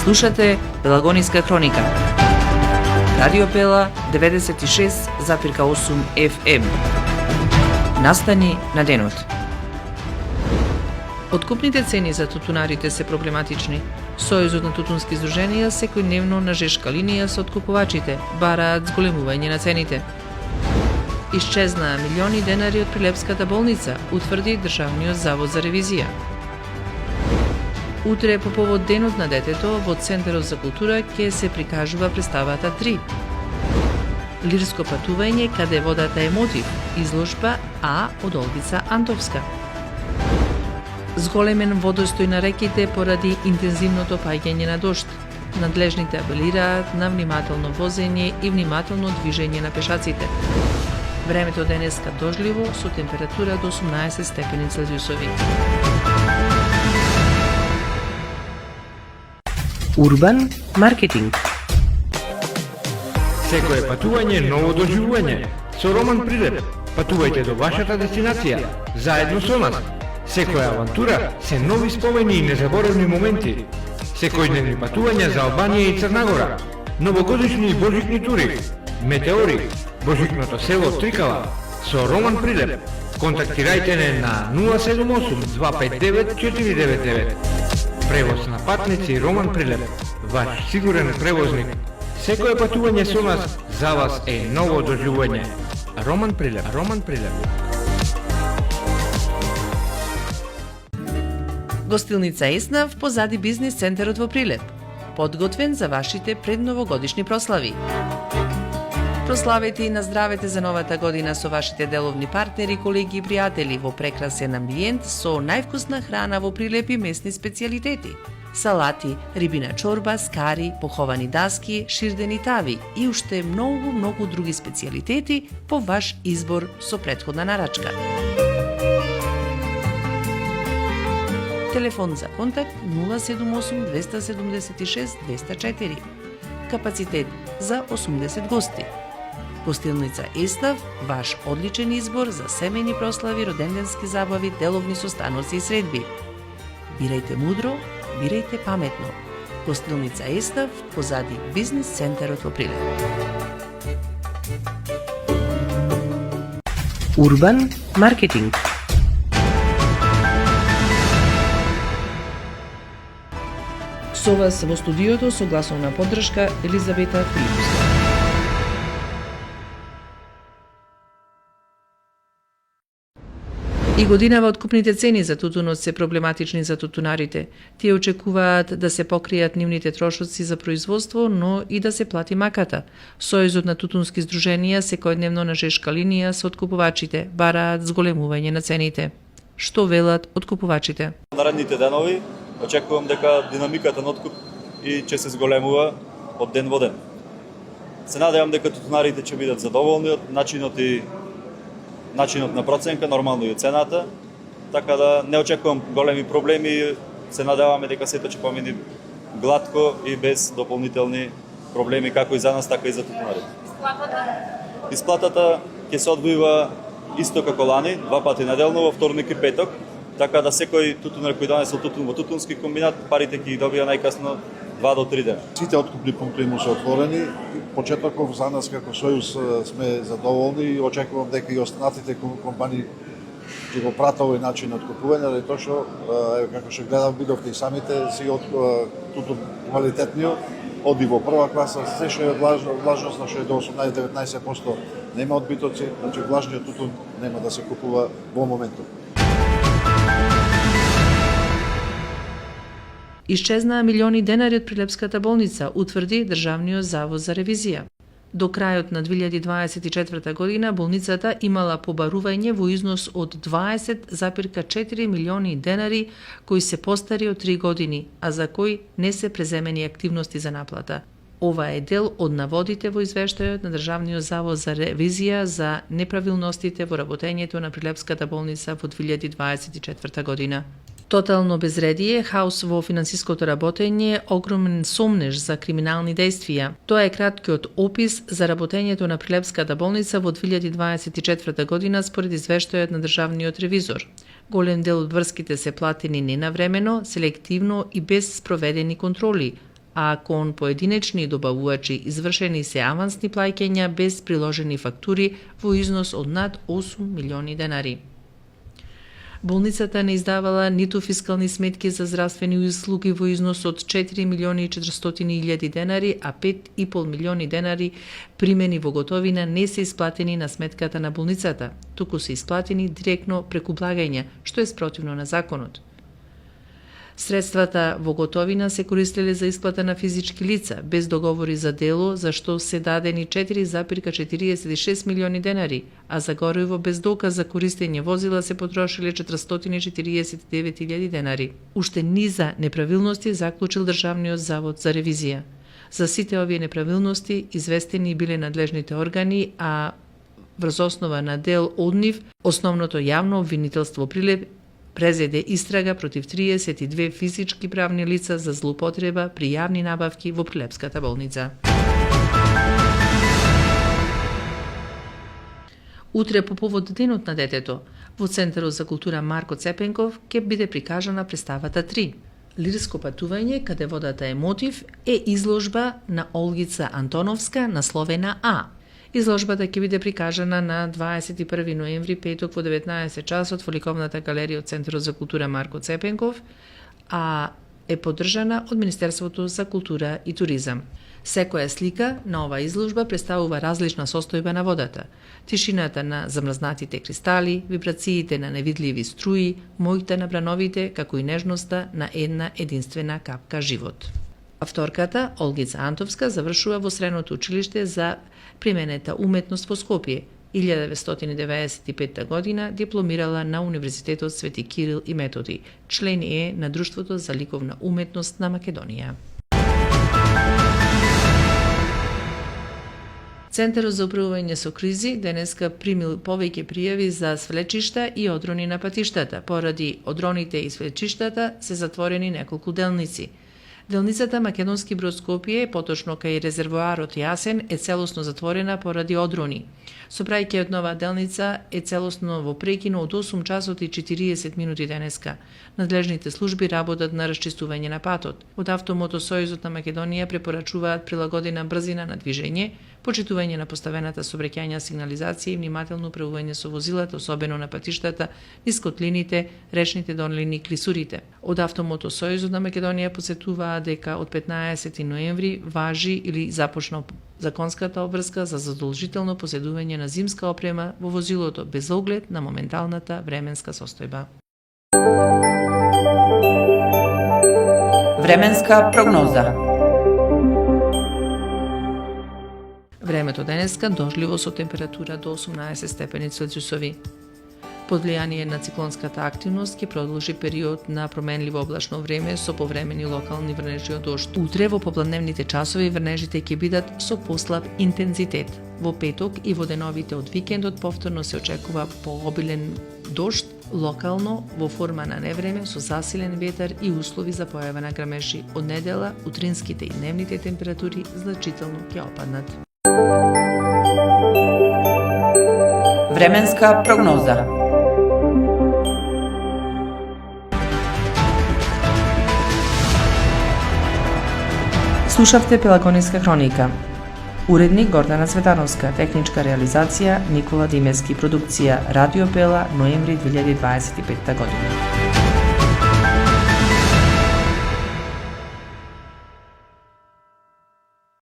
Слушате Пелагониска хроника. Радио Пела 96,8 FM. Настани на денот. Откупните цени за тутунарите се проблематични. Сојузот на тутунски здруженија секојдневно на жешка линија со откупувачите бараат зголемување на цените. Исчезнаа милиони денари од Прилепската болница, утврди Државниот завод за ревизија. Утре по повод Денот на детето во Центарот за култура ќе се прикажува представата 3. Лирско патување каде водата е мотив, изложба А од Олгица Антовска. Зголемен водостој на реките поради интензивното паѓање на дожд. Надлежните апелираат на внимателно возење и внимателно движење на пешаците. Времето денеска дожливо со температура до 18 степени Целзиусови. Урбан маркетинг. Секое патување ново доживување. Со Роман Прилеп патувајте до вашата дестинација заедно со нас. Секоја авантура се нови спомени и незаборавни моменти. Секојдневни патувања за Албанија и Црнагора. Новогодишни и божикни тури. Метеори. Божикното село Трикала. Со Роман Прилеп. Контактирајте не на 078 259 499. Превоз на патници Роман Прилеп. Ваш сигурен превозник. Секое патување со нас за вас е ново доживување. Роман Прилеп. Роман Прилеп. Гостилница Еснав позади бизнис центарот во Прилеп. Подготвен за вашите предновогодишни прослави. Прославете и наздравете за новата година со вашите деловни партнери, колеги и пријатели во прекрасен амбиент со највкусна храна во Прилеп и местни специјалитети. Салати, рибина чорба, скари, поховани даски, ширдени тави и уште многу други специјалитети по ваш избор со претходна нарачка. Телефон за контакт 078 276 204. Капацитет за 80 гости. Гостилница Еснав, ваш одличен избор за семејни прослави, роденденски забави, деловни состаноци и средби. Бирајте мудро, бирајте паметно. Гостилница Еснав, позади бизнис центарот во Прилеп. Урбан маркетинг. Со вас во студиото со гласовна поддршка Елизабета Филиповска. И годинава откупните цени за тутунот се проблематични за тутунарите. Тие очекуваат да се покријат нивните трошоци за производство, но и да се плати маката. Сојузот на тутунски здруженија секојдневно на жешка линија со откупувачите бараат зголемување на цените. Што велат откупувачите? Наредните денови очекувам дека динамиката на откуп и ќе се зголемува од ден во ден. Се надевам дека тутунарите ќе бидат задоволни од начинот на проценка, нормално и цената, така да не очекувам големи проблеми. Се надеваме дека сето ќе помине глатко и без дополнителни проблеми како и за нас, така и за тутунарите. Исплатата ќе се одвојува исто како лани, 2 пати неделно во вторник и петок, така да секој тутунар кој донесол тутун во тутунски комбинат, парите ќе ги добија најкасно 2 до 3 дена. Сите откупни пунктови му се отворени. Почетоков за нас како сојуз сме задоволни и очекувам дека и останатите компании ќе го пратат овој начин на откупување, але тоа што како што гледав бидовте и самите си од тутун квалитетниот оди во прва класа, се што е влажност на што е до 18-19% нема одбитоци, значи влажниот тутун нема да се купува во моментот. Исчезнаа милиони денари од Прилепската болница, утврди Државниот завод за ревизија. До крајот на 2024 година болницата имала побарување во износ од 20,4 милиони денари кои се постари од 3 години, а за кои не се преземени активности за наплата. Ова е дел од наводите во извештајот на Државниот завод за ревизија за неправилностите во работењето на Прилепската болница во 2024 година. Тотално безредие, хаос во финансиското работење, огромен сомнеж за криминални дејствија. Тоа е краткиот опис за работењето на Прилепската болница во 2024 година според извештајот на државниот ревизор. Голем дел од врските се платени ненавремено, селективно и без спроведени контроли, а кон поединечни добавувачи извршени се авансни плаќања без приложени фактури во износ од над 8 милиони денари. Болницата не издавала ниту фискални сметки за здравствени услуги во износ од 4 милиони и 400 илјади денари, а 5,5 милиони денари примени во готовина не се исплатени на сметката на болницата, туку се исплатени директно преку благања, што е спротивно на законот. Средствата во готовина се користеле за исплата на физички лица, без договори за дело, за што се дадени 4,46 милиони денари, а за гориво без доказ за користење возила се потрошиле 449.000 денари. Уште низа неправилности заклучил Државниот завод за ревизија. За сите овие неправилности известени биле надлежните органи, а врз основа на дел од нив, основното јавно обвинителство Прилеп презеде истрага против 32 физички правни лица за злоупотреба при јавни набавки во Прилепската болница. Утре по повод Денот на детето, во Центарот за култура Марко Цепенков ќе биде прикажана представата 3. Лирско патување каде водата е мотив е изложба на Олгица Антоновска насловена А. Изложбата ќе биде прикажана на 21 ноември, петок во 19 часот во ликовната галерија од Центарот за култура Марко Цепенков, а е поддржана од Министерството за култура и туризам. Секоја слика на оваа изложба представува различна состојба на водата, тишината на замрзнатите кристали, вибрациите на невидливи струи, мојта на брановите, како и нежноста на една единствена капка живот. Авторката, Олгица Антовска, завршува во Средното училиште за применета уметност во Скопје. 1995 година дипломирала на Универзитетот Свети Кирил и Методи. Член е на Друштвото за ликовна уметност на Македонија. Центарот за управување со кризи денеска примил повеќе пријави за свлечишта и одрони на патиштата. Поради одроните и свлечиштата се затворени неколку делници. Делницата Македонски брод Скопје, поточно кај резервоарот Јасен, е целосно затворена поради одрони. Собрајќејот на оваа делница е целосно во прекино од 8 часот и 40 минути денеска. Надлежните служби работат на расчистување на патот. Од Автомотосојузот на Македонија препорачуваат прилагодена брзина на движење, почитување на поставената сообраќајна сигнализација и внимателно управување со возилата, особено на патиштата, низ котлините, речните долини, клисурите. Од Автомотосојузот на Македонија посетуваа дека од 15 ноември важи или започна законската обврска за задолжително поседување на зимска опрема во возилото без оглед на моменталната временска состојба. Временска прогноза. Времето денеска дожливо со температура до 18 степени Целзиусови. Под влијание на циклонската активност ќе продолжи период на променливо облачно време со повремени локални врнежи од дожд. Утре во попладневните часови врнежите ќе бидат со послаб интензитет. Во петок и во деновите од викендот повторно се очекува пообилен дожд, локално во форма на невреме со засилен ветар и услови за појава на грамеши. Од недела утринските и дневните температури значително ќе опаднат. Временска прогноза. Слушавте Пелагониска хроника. Уредник Гордана Цветановска, техничка реализација Никола Димески, продукција Радио Пела, ноември 2025 година.